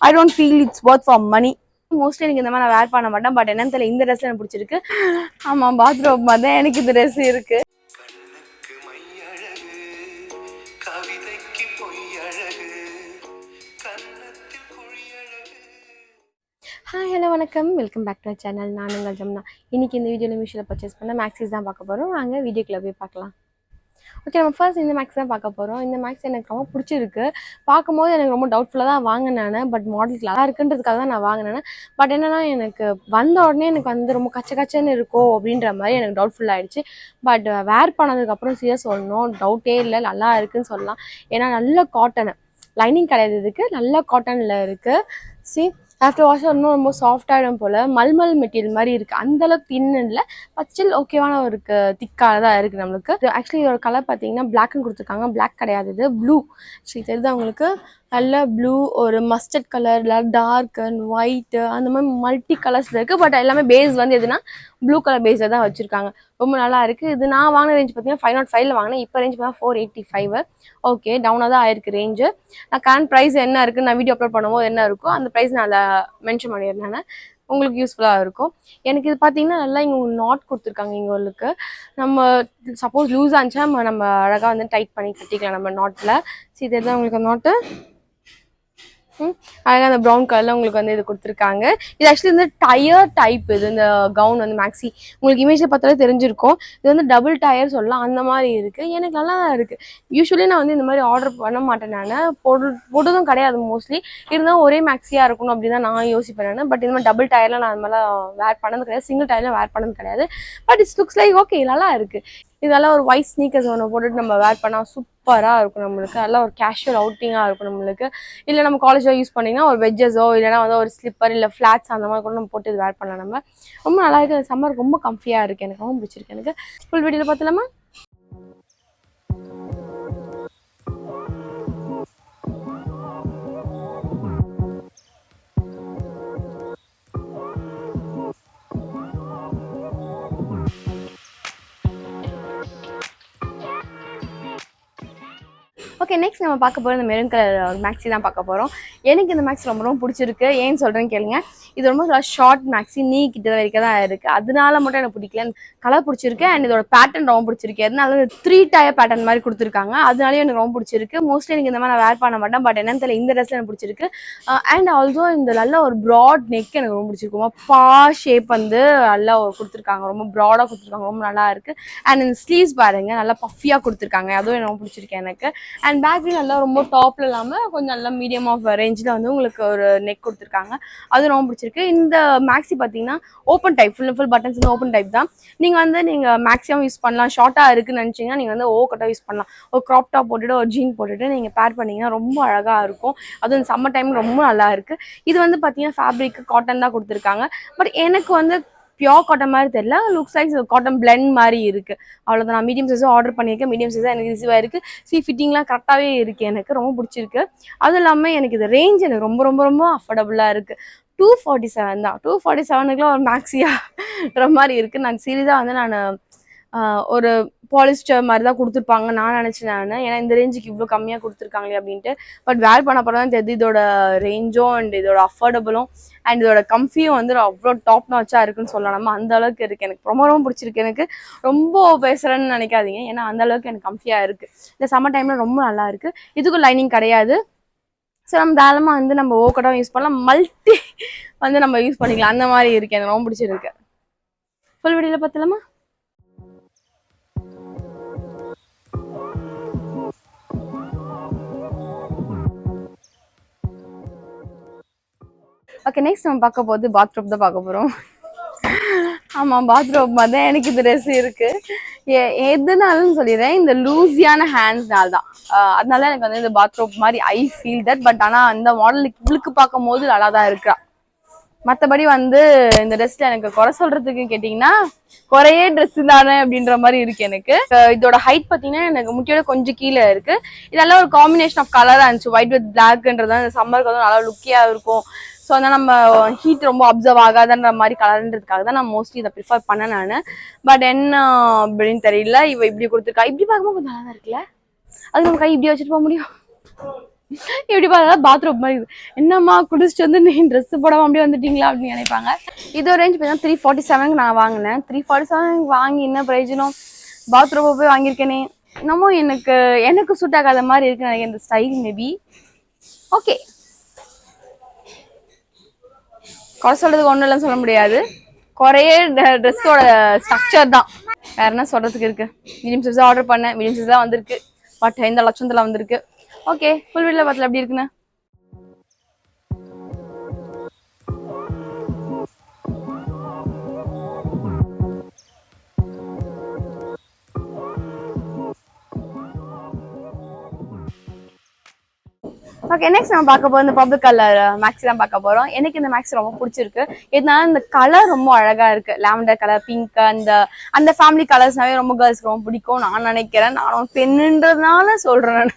I don't feel it's worth for money. Mostly எனக்கு இந்த மாதிரி நான் வேர் பண்ண மாட்டேன். பட் என்னன்னு தெரியல, இந்த ட்ரெஸ்ல எனக்கு பிடிச்சிருக்கு. ஆமாம், பாத்ரூம் மாதிரி தான் எனக்கு இந்த ட்ரெஸ் இருக்கு. ஹாய், ஹலோ, வணக்கம், வெல்கம் பேக் டு சேனல். நான் உங்கள் ஜமுனா. இன்றைக்கி இந்த வீடியோவில் மீஷோவில் பர்ச்சேஸ் பண்ண மேக்ஸிஸ் தான் பார்க்க போகிறோம். வாங்க வீடியோக்குள்ளே போய் பார்க்கலாம். ஓகே, நம்ம ஃபர்ஸ்ட் இந்த மேக்ஸ் தான் பார்க்க போகிறோம். இந்த மேக்ஸ் எனக்கு ரொம்ப பிடிச்சிருக்கு. பார்க்கும்போது எனக்கு ரொம்ப டவுட்ஃபுல்லாக தான் வாங்கினேன். பட் மாடல் நல்லா இருக்குன்றதுக்காக தான் நான் வாங்கினேன். பட் என்னென்னா, எனக்கு வந்த உடனே எனக்கு வந்து ரொம்ப கச்சன்னு இருக்கோ அப்படின்ற மாதிரி எனக்கு டவுட்ஃபுல் ஆகிடுச்சு. பட் வேர் பண்ணதுக்கப்புறம் சீரியஸ் சொல்லணும், டவுட்டே இல்லை, நல்லா இருக்குதுன்னு சொல்லலாம். ஏன்னா நல்ல காட்டனு, லைனிங் கிடையாது, இதுக்கு நல்ல காட்டனில் இருக்குது. சி ஆஃப்டர் வாஷ் இன்னும் ரொம்ப சாஃப்டாகிடும் போல். மல்மல் மெட்டீரியல் மாதிரி இருக்குது, அந்தளவுக்கு தின்னு இல்லை, பட் ஸ்டில் ஓகேவான ஒரு திக்காக தான் இருக்குது நம்மளுக்கு. ஆக்சுவலி இதோட கலர் பார்த்தீங்கன்னா பிளாக்னு கொடுத்துருக்காங்க. பிளாக் கிடையாது, இது ப்ளூ. சரி, தெரியுது அவங்களுக்கு? நல்ல ப்ளூ, ஒரு மஸ்டர்ட் கலர், இல்லை டார்க் அண்ட் ஒயிட்டு, அந்த மாதிரி மல்டி கலர்ஸில் இருக்குது. பட் எல்லாமே பேஸ் வந்து எதுனா ப்ளூ கலர் பேஸில் தான் வச்சுருக்காங்க. ரொம்ப நல்லா இருக்குது. இது நான் வாங்கின ரேஞ்ச் பார்த்தீங்கன்னா 505 வாங்கினேன். இப்போ ரேஞ்ச் பார்த்தா 485. ஓகே, டவுனாக தான் ஆயிருக்கு ரேஞ்சு. நான் கரண்ட் ப்ரைஸ் என்ன இருக்குன்னு நான் வீடியோ அப்லோட் பண்ணும்போது என்ன இருக்கோ அந்த ப்ரைஸ் நான் அதை மென்ஷன் பண்ணியிருந்தேன். உங்களுக்கு யூஸ்ஃபுல்லாக இருக்கும். எனக்கு இது பார்த்தீங்கன்னா நல்லா இங்கே நாட் கொடுத்துருக்காங்க. இங்கே உங்களுக்கு நம்ம சப்போஸ் லூஸாக இருந்துச்சா நம்ம அழகாக வந்து டைட் பண்ணி கட்டிக்கலாம் நம்ம நாட்டில். சரி, இது தான் உங்களுக்கு நாட்டு. அழகாக அந்த ப்ரௌன் கலரில் உங்களுக்கு வந்து இது கொடுத்துருக்காங்க. இது ஆக்சுவலி வந்து டயர் டைப். இது இந்த கவுன் வந்து மேக்ஸி உங்களுக்கு இமேஜில் பார்த்தாலே தெரிஞ்சிருக்கும். இது வந்து டபுள் டயர் சொல்லலாம், அந்த மாதிரி இருக்குது. எனக்கு நல்லா தான் இருக்குது. யூஸ்வலி நான் வந்து இந்த மாதிரி ஆர்டர் பண்ண மாட்டேன். நான் போட்டதும் கிடையாது மோஸ்ட்லி. இருந்தாலும் ஒரே மேக்ஸியாக இருக்கணும் அப்படின்னு தான் நான் யோசிப்பேன். பட் இந்த மாதிரி டபுள் டயரில் நான் அந்த மாதிரிலாம் வேர் பண்ணது கிடையாது, சிங்கிள் டயரில் வேர் பண்ணது கிடையாது. But it's looks like okay, நல்லா இருக்குது. இதெல்லாம் ஒரு ஒயிட் ஸ்னீக்கர்ஸ் ஒன்று போட்டுட்டு நம்ம வேர் பண்ணால் சூப்பராக இருக்கும் நம்மளுக்கு. நல்லா ஒரு கேஷுவல் அவுட்டிங்காக இருக்கும் நம்மளுக்கு. இல்லை நம்ம காலேஜில் யூஸ் பண்ணிங்கன்னா ஒரு வெஜ்ஜஸோ இல்லைனா வந்து ஒரு ஸ்லிப்பர் இல்லை ஃப்ளாட்ஸ் அந்த மாதிரி கூட நம்ம போட்டு இது வேர் பண்ணலாம். நம்ம ரொம்ப நல்லா இருக்குது. சம்மர் ரொம்ப கம்ஃபியாக இருக்குது, எனக்கு ரொம்ப பிடிச்சிருக்கு. எனக்கு ஃபுல் வீடியோவில் பார்த்துலாமா? ஓகே, நெக்ஸ்ட் நம்ம பார்க்க போகிற இந்த மெரூன் கலர் மேக்ஸி தான் பார்க்க போகிறோம். எனக்கு இந்த மேக்ஸி ரொம்ப ரொம்ப பிடிச்சிருக்கு. ஏன்னு சொல்கிறேன்னு கேளுங்க. இது ரொம்ப ஷார்ட் மேக்ஸி, நீ கிட்ட வரைக்கும் தான் இருக்குது. அதனால மட்டும் எனக்கு பிடிக்கல. கலர் பிடிச்சிருக்கு அண்ட் இதோட பேட்டர்ன் ரொம்ப பிடிச்சிருக்கு. அதனால 3 டயர் பேட்டர்ன் மாதிரி கொடுத்துருக்காங்க. அதனாலேயும் எனக்கு ரொம்ப பிடிச்சிருக்கு. மோஸ்ட்லி எனக்கு இந்த மாதிரி நான் வேர் பண்ண மாட்டேன். பட் என்னன்னு தெரியல, இந்த ட்ரெஸ்ல எனக்கு பிடிச்சிருக்கு. அண்ட் ஆல்சோ இந்த நல்ல ஒரு ப்ராட் நெக் எனக்கு ரொம்ப பிடிச்சிருக்குமா. பா ஷேப் வந்து நல்லா கொடுத்துருக்காங்க, ரொம்ப ப்ராடாக கொடுத்துருக்காங்க, ரொம்ப நல்லா இருக்குது. அண்ட் இந்த ஸ்லீவ்ஸ் பாருங்க, நல்லா பஃபியாக கொடுத்துருக்காங்க, அதுவும் எனக்கு ரொம்ப பிடிச்சிருக்கு எனக்கு. அண்ட் பேக்லேயும் நல்லா ரொம்ப டாப்ல இல்லாமல் கொஞ்சம் நல்லா மீடியம் ஆஃப் ரேஞ்சில் வந்து உங்களுக்கு ஒரு நெக் கொடுத்துருக்காங்க, அது ரொம்ப பிடிச்சிருக்கு. இந்த மேக்ஸி பார்த்தீங்கன்னா ஓப்பன் டைப், ஃபுல் பட்டன்ஸ் வந்து ஓப்பன் டைப் தான். நீங்கள் மேக்ஸிமம் யூஸ் பண்ணலாம். ஷார்ட்டாக இருக்குன்னு நினச்சிங்கன்னா நீங்கள் வந்து கட்டாக யூஸ் பண்ணலாம். ஒரு க்ராப் டாப் போட்டுட்டு ஒரு ஜீன் போட்டுட்டு நீங்கள் பேர் பண்ணிங்கன்னா ரொம்ப அழகாக இருக்கும். அதுவும் சம்மர் டைம் ரொம்ப நல்லா இருக்குது. இது வந்து பார்த்தீங்கன்னா ஃபேப்ரிக் காட்டன் தான் கொடுத்துருக்காங்க. பட் எனக்கு வந்து பியோர் காட்டன் மாதிரி தெரியல, லுக்ஸ் லைக் காட்டன் பிளெண்ட் மாதிரி இருக்குது. அவ்வளோதான். நான் மீடியம் சைஸும் ஆர்டர் பண்ணியிருக்கேன். மீடியம் சைஸாக எனக்கு ரிசீவ் ஆயிருக்கு. ஃபிட்டிங்லாம் கரெக்டாகவே இருக்குது, எனக்கு ரொம்ப பிடிச்சிருக்கு. அதுவும் இல்லாமல் எனக்கு இது ரேஞ்ச் எனக்கு ரொம்ப ரொம்ப ரொம்ப அஃபோர்டபுளாக இருக்குது. 247 தான். 247க்குலாம் ஒரு மேக்ஸியாகிற மாதிரி இருக்குது. நான் சீரியஸாக வந்து நான் ஒரு பாலிஸ்டர் மாதிரி தான் கொடுத்துருப்பாங்க நான் நினச்சேன். ஏன்னா இந்த ரேஞ்சுக்கு இவ்வளோ கம்மியாக கொடுத்துருக்காங்களே அப்படின்ட்டு. பட் வேர் பண்ண அப்புறம் தான் தெரியுது இதோட ரேஞ்சும் அண்ட் இதோட அஃபோர்டபுளும் அண்ட் இதோட கம்ஃபியும் வந்து அவ்வளோ டாப் நாச்சாக இருக்குன்னு சொல்லலாம். நம்ம அந்த அளவுக்கு இருக்குது. எனக்கு ரொம்ப ரொம்ப பிடிச்சிருக்கு. எனக்கு ரொம்ப பேசுகிறேன்னு நினைக்காதீங்க, ஏன்னா அந்த அளவுக்கு எனக்கு கம்ஃபியாக இருக்குது. இந்த சம்மர் டைமில் ரொம்ப நல்லா இருக்குது. இதுக்கும் லைனிங் கிடையாது. ஸோ நம்ம தாராளமாக வந்து நம்ம ஓக்கட்டாக யூஸ் பண்ணலாம், மல்டி வந்து நம்ம யூஸ் பண்ணிக்கலாம், அந்த மாதிரி இருக்குது. எனக்கு ரொம்ப பிடிச்சிருக்கு. ஃபுல் வீடியோவில் பார்த்துலாமா? ஓகே, நெக்ஸ்ட் நம்ம பார்க்க போது பாத்ரூம் தான் பார்க்க போகிறோம். ஆமாம், பாத்ரூம் மாதிரி தான் எனக்கு இந்த ட்ரெஸ் இருக்குது. எதுனாலும் சொல்லிடுறேன், இந்த லூஸியான ஹேண்ட்ஸ்னால தான். அதனால எனக்கு வந்து இந்த பாத்ரூம் மாதிரி ஐ ஃபீல் தட். பட் ஆனால் அந்த மாடலுக்கு இவளுக்கு பார்க்கும் போது நல்லா தான் இருக்கா. மற்றபடி வந்து இந்த ட்ரெஸ்ல எனக்கு குறை சொல்றதுக்கு கேட்டிங்கன்னா குறையே ட்ரெஸ் தானே அப்படின்ற மாதிரி இருக்கு எனக்கு. இதோட ஹைட் பார்த்தீங்கன்னா எனக்கு முட்டியோட கொஞ்சம் கீழே இருக்கு. இதெல்லாம் ஒரு காம்பினேஷன் ஆஃப் கலராக இருந்துச்சு, ஒயிட் வித் பிளாக்ன்றது இந்த சம்மருக்கு வந்து நல்லா லுக்கியாக இருக்கும். ஸோ அதனால் நம்ம ஹீட் ரொம்ப அப்சர்வ் ஆகாதுன்ற மாதிரி கலர்ன்றதுக்காக தான் நான் மோஸ்ட்லி இதை ப்ரிஃபர் பண்ணேன் நான். பட் என்ன அப்படின்னு தெரியல, இவ இப்படி கொடுத்துருக்கா. இப்படி பார்க்கும்போது கொஞ்சம் நல்லா தான் இருக்குல்ல. அது நம்ம கை இப்படி வச்சுட்டு போக முடியும். இப்படி பார்த்தா பாத்ரூம் மாதிரி இருக்குது. என்னம்மா குடிச்சிட்டு வந்து நீ ட்ரெஸ் போடாமல் அப்படியே வந்துட்டீங்களா அப்படின்னு நினைப்பாங்க. இது ஒரு ரேஞ்ச் பார்த்தீங்கன்னா 347 நான் வாங்கினேன். 347 வாங்கி என்ன பிரயோஜனம், பாத்ரூம் போய் வாங்கியிருக்கேனே. இன்னமும் எனக்கு சூட் ஆகாத மாதிரி இருக்கு எனக்கு இந்த ஸ்டைல். மேபி ஓகே, குறை சொல்றதுக்கு ஒன்றும் இல்லைன்னு சொல்ல முடியாது. குறைய ட்ரெஸ்ஸோட ஸ்ட்ரக்சர் தான். வேற என்ன சொல்றதுக்கு இருக்கு. மீடியம் சைஸ் ஆர்டர் பண்ணேன், மீடியம் சைஸ் தான் வந்திருக்கு. பட் இந்த லட்சத்துல வந்திருக்கு. ஓகே, ஃபுல் வீடியோல பார்த்துல எப்படி இருக்குன்னு. ஓகே, நெக்ஸ்ட் நம்ம பார்க்க போறோம் இந்த பர்பிள் கலர் மேக்ஸி தான் பார்க்க போறோம். எனக்கு இந்த மேக்ஸி ரொம்ப பிடிச்சிருக்கு. இதனால இந்த கலர் ரொம்ப அழகா இருக்கு. லாவெண்டர் கலர், பிங்க், அந்த ஃபேமிலி கலர்ஸ்னாவே ரொம்ப கேர்ள்ஸ்க்கு ரொம்ப பிடிக்கும் நான் நினைக்கிறேன். நானும் பெண்ணுன்றதுனால சொல்றேன்.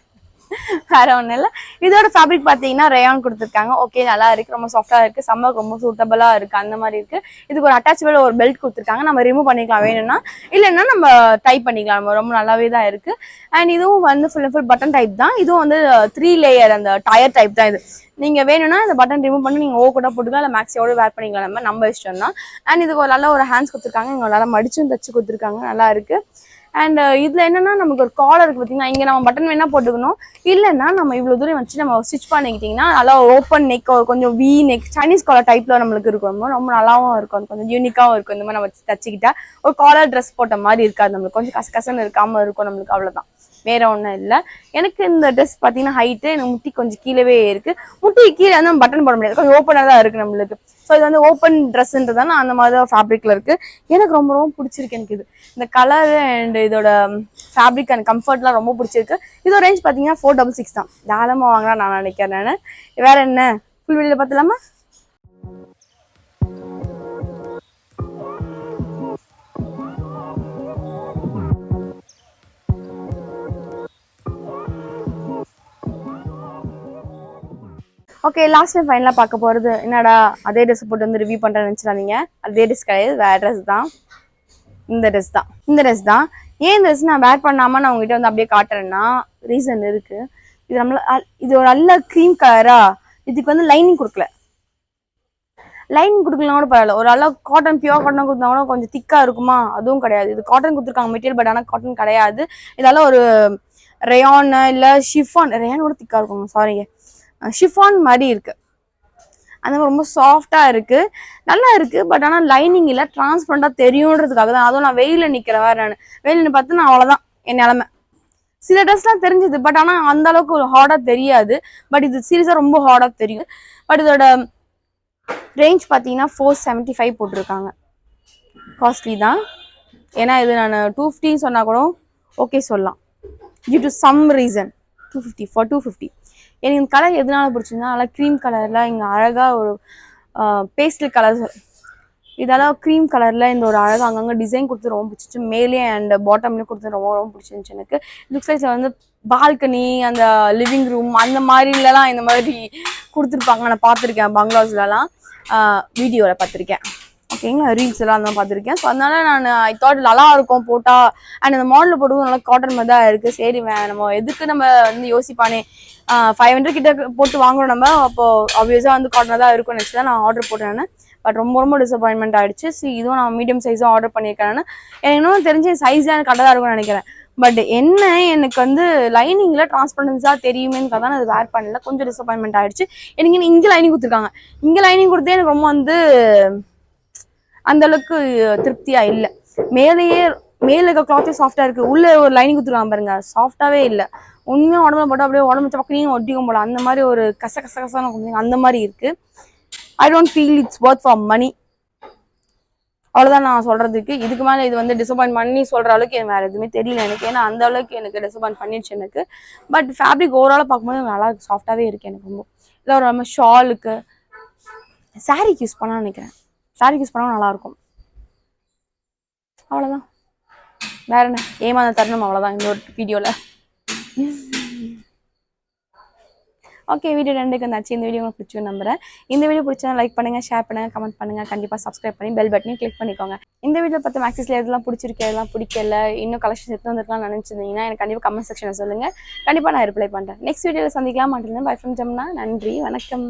வேற ஒன்றும் இல்லை. இதோட ஃபேப்ரிக் பார்த்தீங்கன்னா ரேயான் கொடுத்துருக்காங்க. ஓகே, நல்லா இருக்கு, ரொம்ப சாஃப்டா இருக்கு, சம்மருக்கு ரொம்ப சூட்டபிளா இருக்கு, அந்த மாதிரி இருக்கு. இதுக்கு ஒரு அட்டாச்சபிள் ஒரு பெல்ட் கொடுத்துருக்காங்க, நம்ம ரிமூவ் பண்ணிக்கலாம் வேணும்னா, இல்லைன்னா நம்ம டைப் பண்ணிக்கலாம். நம்ம ரொம்ப நல்லாவே தான் இருக்கு. அண்ட் இதுவும் வந்து full and full button type தான். இதுவும் வந்து 3 லேயர் அந்த டயர் டைப் தான். இது நீங்க வேணும்னா இந்த பட்டன் ரிமூவ் பண்ணி நீங்க கூட போட்டுக்கலாம், இல்லை மேக்ஸியோட வேர் பண்ணிக்கலாம், நம்ம இஷ்டம் தான். அண்ட் இதுக்கு ஒரு நல்ல ஒரு ஹேண்ட்ஸ் கொடுத்துருக்காங்க, இங்க நல்லா மடிச்சும் தச்சு கொடுத்துருக்காங்க, நல்லா இருக்கு. அண்ட் இதுல என்னன்னா நமக்கு ஒரு காலர் இருக்கு பார்த்தீங்கன்னா, இங்க நம்ம பட்டன் வேணா போட்டுக்கணும், இல்லைன்னா நம்ம இவ்வளவு தூரம் வச்சு நம்ம ஸ்டிச் பண்ணிக்கிட்டீங்கன்னா நல்லா ஓப்பன் நெக், கொஞ்சம் வி நெக், சைனீஸ் காலர் டைப்ல நம்மளுக்கு இருக்கும். ரொம்ப நல்லாவும் இருக்கும், கொஞ்சம் யூனிக்காவும் இருக்கும். இந்த மாதிரி நம்ம தச்சுக்கிட்டா ஒரு காலர் ட்ரெஸ் போட்ட மாதிரி இருக்காது, நம்மளுக்கு கொஞ்சம் கசகசன்னு இருக்காம இருக்கும் நம்மளுக்கு, அவ்வளவுதான், வேற ஒன்றும் இல்லை. எனக்கு இந்த ட்ரெஸ் பார்த்தீங்கன்னா ஹைட்டு எனக்கு முட்டி கொஞ்சம் கீழவே இருக்கு. முட்டி கீழே வந்து பட்டன் போட முடியாது, கொஞ்சம் ஓப்பனாக தான் இருக்கு நம்மளுக்கு. ஸோ இது வந்து ஓப்பன் ட்ரெஸ்ன்றதால அந்த மாதிரி தான் ஃபேப்ரிக்ல இருக்கு. எனக்கு ரொம்ப ரொம்ப பிடிச்சிருக்கு. எனக்கு இந்த கலர் அண்ட் இதோட ஃபேப்ரிக் அண்ட் கம்ஃபர்ட்லாம் ரொம்ப பிடிச்சிருக்கு. இதோட ரேஞ்ச் பார்த்தீங்கன்னா 466 தான். தாராளமாக வாங்கினா நான் நினைக்கிறேன். நான் வேற என்ன ஃபுல் வீடியோல பார்த்துலாமா? ஓகே, லாஸ்ட் டைம் ஃபைனலாக பார்க்க போகிறது என்னடா அதே ட்ரெஸ் போட்டு வந்து ரிவ்யூ பண்ணுறேன்னு நினச்சிடாதீங்க. அதே ட்ரெஸ் கிடையாது, வேற ட்ரெஸ் தான். இந்த ட்ரெஸ் தான். ஏன் இந்த ட்ரெஸ் நான் வேர் பண்ணாமல் நான் உங்ககிட்ட வந்து அப்படியே காட்டுறேன்னா ரீசன் இருக்கு. இது ஒரு நல்ல க்ரீம் கலரா, இதுக்கு வந்து லைனிங் கொடுக்கல. லைனிங் கொடுக்கலாம் கூட பரவாயில்ல, ஒரு அளவு காட்டன், பியூர் காட்டன் கொடுத்தா கூட கொஞ்சம் திக்கா இருக்குமா, அதுவும் கிடையாது. இது காட்டன் கொடுத்துருக்காங்க மெட்டீரியல், பட் ஆனால் காட்டன் கிடையாது. இதெல்லாம் ஒரு ரேயான் இல்லை ஷிஃபான், ரேயான் கூட திக்கா இருக்கும், சாரிங்க, ஷிஃபான் மாதிரி இருக்கு. அந்த மாதிரி ரொம்ப சாஃப்டா இருக்கு, நல்லா இருக்கு. பட் ஆனால் லைனிங் இல்லை, டிரான்ஸ்பரண்டா தெரியுன்றதுக்காக தான். அதுவும் நான் வெயில நிக்கிறேன் வேற, நான் வெயில பார்த்து நான் அவ்வளவுதான் என் நிலைமை. சில ட்ரெஸ்லாம் தெரிஞ்சுது, பட் ஆனால் அந்த அளவுக்கு ஒரு ஹார்டா தெரியாது. பட் இது சீரியஸா ரொம்ப ஹார்டா தெரியும். பட் இதோட ரேஞ்ச் பார்த்தீங்கன்னா 475 போட்டிருக்காங்க. காஸ்ட்லி தான். ஏன்னா இது நான் 250 சொன்னா கூட ஓகே சொல்லலாம், due to some reason 250 for 250. எனக்கு இந்த கலர் எதனால பிடிச்சிருந்தா, நல்லா க்ரீம் கலர்ல இங்கே அழகா ஒரு பேஸ்டல் கலர், இதெல்லாம் க்ரீம் கலர்ல இந்த ஒரு அழகாக அங்கங்கே டிசைன் கொடுத்து ரொம்ப பிடிச்சிச்சு. மேலே அண்ட் பாட்டம்லேயும் கொடுத்து ரொம்ப ரொம்ப பிடிச்சிருந்துச்சு எனக்கு. லுக்ஸ் லைக்ல வந்து பால்கனி, அந்த லிவிங் ரூம் அந்த மாதிரிலலாம் இந்த மாதிரி கொடுத்துருப்பாங்க. நான் பார்த்துருக்கேன் பங்களாஸ்லலாம், வீடியோவில் பார்த்துருக்கேன். ஓகேங்களா, ரீல்ஸ் எல்லாம் அந்த பார்த்துருக்கேன். ஸோ அதனால நான் ஐ தாட் நல்லா இருக்கும் போட்டா. அண்ட் அந்த மாடலில் போடுவோம் நல்லா காட்டன் மாதிரி தான் இருக்குது. சரி நம்ம எதுக்கு நம்ம வந்து யோசிப்பானே, 500 கிட்ட போட்டு வாங்குறோம் நம்ம, அப்போ ஆப்வியஸாக வந்து காட்டனாக தான் இருக்கும்னு நினச்சி தான் நான் ஆர்டர் போட்டேன். பட் ரொம்ப ரொம்ப டிசப்பாயின்மெண்ட் ஆயிடுச்சு. இதுவும் நான் மீடியம் சைஸும் ஆர்டர் பண்ணியிருக்கேன். எனக்கு இன்னும் தெரிஞ்ச சைஸ்லாம் எனக்கு கரெக்டாக இருக்கும்னு நினைக்கிறேன். பட் என்ன, எனக்கு வந்து லைனிங்ல டிரான்ஸ்பரன்ஸாக தெரியுமேன்னு தான் அது வேர் பண்ணல. கொஞ்சம் டிசப்பாயின்மெண்ட் ஆயிடுச்சு. எனக்கு இங்கே லைனிங் கொடுத்துருக்காங்க. இங்கே லைனிங் கொடுத்தே எனக்கு ரொம்ப வந்து அந்த அளவுக்கு திருப்தியா இல்லை. மேல இருக்க கிளாத்தே சாஃப்டா இருக்கு, உள்ள ஒரு லைனிங் கொடுத்துருக்காங்க பாருங்க, சாஃப்டாவே இல்லை. உண்மையா உடம்புல போட்டு அப்படியே உடம்பு பக்கம் ஒட்டிக்கும் போல, அந்த மாதிரி ஒரு கசகசான அந்த மாதிரி இருக்கு. I don't feel it's worth for money. அவ்வளவுதான் நான் சொல்றதுக்கு. இதுக்கு மேல இது வந்து டிசப்பாயின்ட் பண்ணி சொல்ற அளவுக்கு வேற எதுவுமே தெரியல எனக்கு. ஏன்னா அந்த அளவுக்கு எனக்கு டிசப்பாயின்ட் பண்ணிடுச்சு எனக்கு. பட் ஃபேப்ரிக் ஓவராலா பார்க்கும்போது நல்லா சாஃப்டாவே இருக்கு எனக்கு ரொம்ப. இல்லை ஒரு நம்ம ஷாலுக்கு சாரிக்கு யூஸ் பண்ணா நினைக்கிறேன், சாரிக்கு யூஸ் பண்ணா நல்லா இருக்கும். அவ்வளவுதான், வேற என்ன ஏமாந்த தருணம் அவ்வளவுதான் இந்த ஒரு வீடியோல. ஓகே, வீடியோ ரெண்டுக்கு வந்தாச்சு. இந்த வீடியோ உங்களுக்கு பிடிச்சி நம்புறேன். இந்த வீடியோ பிடிச்சா லைக் பண்ணுங்கள், ஷேர் பண்ணுங்கள், கமெண்ட் பண்ணுங்கள். கண்டிப்பாக சப்ஸ்கிரைப் பண்ணி பெல் பட்டனையும் கிளிக் பண்ணிக்கோங்க. இந்த வீடியோ பார்த்து மேக்ஸிஸில் எதெல்லாம் பிடிச்சிருக்கு, எதெல்லாம் பிடிக்கல, இன்னும் கலெக்ஷன் எடுத்து வந்துருக்கலாம் நினச்சிருந்தீங்கன்னா எனக்கு கண்டிப்பாக கமெண்ட் செக்ஷனில் சொல்லுங்கள். கண்டிப்பாக நான் ரிப்ளை பண்ணுறேன். நெக்ஸ்ட் வீடியோவில் சந்திக்கலாம். மாட்டேன். By from Jamuna. நன்றி, வணக்கம்.